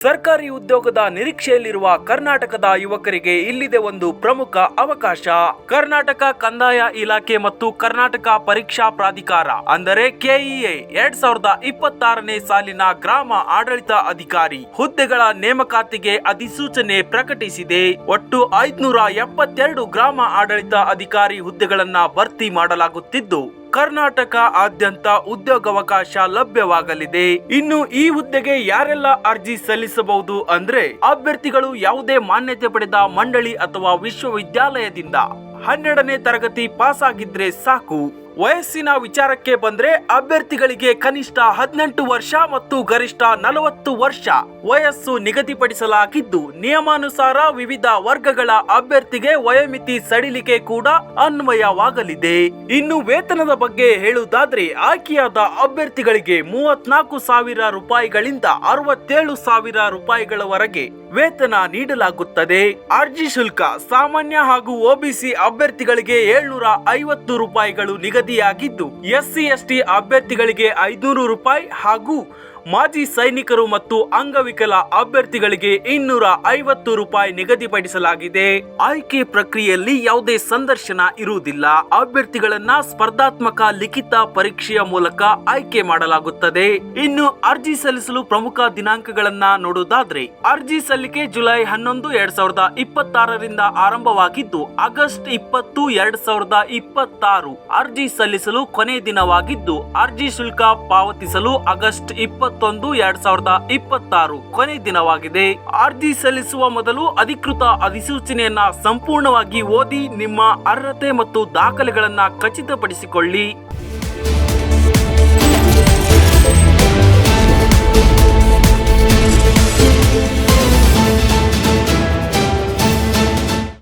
ಸರ್ಕಾರಿ ಉದ್ಯೋಗದ ನಿರೀಕ್ಷೆಯಲ್ಲಿರುವ ಕರ್ನಾಟಕದ ಯುವಕರಿಗೆ ಇಲ್ಲಿದೆ ಒಂದು ಪ್ರಮುಖ ಅವಕಾಶ. ಕರ್ನಾಟಕ ಕಂದಾಯ ಇಲಾಖೆ ಮತ್ತು ಕರ್ನಾಟಕ ಪರೀಕ್ಷಾ ಪ್ರಾಧಿಕಾರ ಅಂದರೆ ಕೆಇಎ 2026ನೇ ಸಾಲಿನ ಗ್ರಾಮ ಆಡಳಿತ ಅಧಿಕಾರಿ ಹುದ್ದೆಗಳ ನೇಮಕಾತಿಗೆ ಅಧಿಸೂಚನೆ ಪ್ರಕಟಿಸಿದೆ. ಒಟ್ಟು 572 ಗ್ರಾಮ ಆಡಳಿತ ಅಧಿಕಾರಿ ಹುದ್ದೆಗಳನ್ನ ಭರ್ತಿ ಮಾಡಲಾಗುತ್ತಿದ್ದು ಕರ್ನಾಟಕ ಆದ್ಯಂತ ಉದ್ಯೋಗಾವಕಾಶ ಲಭ್ಯವಾಗಲಿದೆ. ಇನ್ನು ಈ ಹುದ್ದೆಗೆ ಯಾರೆಲ್ಲ ಅರ್ಜಿ ಸಲ್ಲಿಸಬಹುದು ಅಂದ್ರೆ ಅಭ್ಯರ್ಥಿಗಳು ಯಾವುದೇ ಮಾನ್ಯತೆ ಪಡೆದ ಮಂಡಳಿ ಅಥವಾ ವಿಶ್ವವಿದ್ಯಾಲಯದಿಂದ 12ನೇ ತರಗತಿ ಪಾಸ್ ಆಗಿದ್ರೆ ಸಾಕು. ವಯಸ್ಸಿನ ವಿಚಾರಕ್ಕೆ ಬಂದ್ರೆ ಅಭ್ಯರ್ಥಿಗಳಿಗೆ ಕನಿಷ್ಠ 18 ವರ್ಷ ಮತ್ತು ಗರಿಷ್ಠ 40 ವರ್ಷ ವಯಸ್ಸು ನಿಗದಿಪಡಿಸಲಾಗಿದ್ದು ನಿಯಮಾನುಸಾರ ವಿವಿಧ ವರ್ಗಗಳ ಅಭ್ಯರ್ಥಿಗೆ ವಯೋಮಿತಿ ಸಡಿಲಿಕೆ ಕೂಡ ಅನ್ವಯವಾಗಲಿದೆ. ಇನ್ನು ವೇತನದ ಬಗ್ಗೆ ಹೇಳುವುದಾದ್ರೆ ಆಯ್ಕೆಯಾದ ಅಭ್ಯರ್ಥಿಗಳಿಗೆ 34,000 ರೂಪಾಯಿಗಳಿಂದ 67,000 ರೂಪಾಯಿಗಳವರೆಗೆ ವೇತನ ನೀಡಲಾಗುತ್ತದೆ. ಅರ್ಜಿ ಶುಲ್ಕ ಸಾಮಾನ್ಯ ಹಾಗೂ ಒಬಿಸಿ ಅಭ್ಯರ್ಥಿಗಳಿಗೆ 750 ರೂಪಾಯಿಗಳು ನಿಗದಿಯಾಗಿದ್ದು ಎಸ್ಸಿ ಎಸ್ಟಿ ಅಭ್ಯರ್ಥಿಗಳಿಗೆ 500 ರೂಪಾಯಿ ಹಾಗೂ ಮಾಜಿ ಸೈನಿಕರು ಮತ್ತು ಅಂಗವಿಕಲ ಅಭ್ಯರ್ಥಿಗಳಿಗೆ 250 ರೂಪಾಯಿ ನಿಗದಿಪಡಿಸಲಾಗಿದೆ. ಆಯ್ಕೆ ಪ್ರಕ್ರಿಯೆಯಲ್ಲಿ ಯಾವುದೇ ಸಂದರ್ಶನ ಇರುವುದಿಲ್ಲ. ಅಭ್ಯರ್ಥಿಗಳನ್ನ ಸ್ಪರ್ಧಾತ್ಮಕ ಲಿಖಿತ ಪರೀಕ್ಷೆಯ ಮೂಲಕ ಆಯ್ಕೆ ಮಾಡಲಾಗುತ್ತದೆ. ಇನ್ನು ಅರ್ಜಿ ಸಲ್ಲಿಸಲು ಪ್ರಮುಖ ದಿನಾಂಕಗಳನ್ನ ನೋಡುವುದಾದ್ರೆ ಅರ್ಜಿ ಸಲ್ಲಿಕೆ ಜುಲೈ 11, 2026ರಿಂದ ಆರಂಭವಾಗಿದ್ದು ಆಗಸ್ಟ್ 20, 2026 ಅರ್ಜಿ ಸಲ್ಲಿಸಲು ಕೊನೆ ದಿನವಾಗಿದ್ದು ಅರ್ಜಿ ಶುಲ್ಕ ಪಾವತಿಸಲು ಆಗಸ್ಟ್ 21, 2026 ಕೊನೆ ದಿನವಾಗಿದೆ. ಅರ್ಜಿ ಸಲ್ಲಿಸುವ ಮೊದಲು ಅಧಿಕೃತ ಅಧಿಸೂಚನೆಯನ್ನ ಸಂಪೂರ್ಣವಾಗಿ ಓದಿ ನಿಮ್ಮ ಅರ್ಹತೆ ಮತ್ತು ದಾಖಲೆಗಳನ್ನ ಖಚಿತಪಡಿಸಿಕೊಳ್ಳಿ.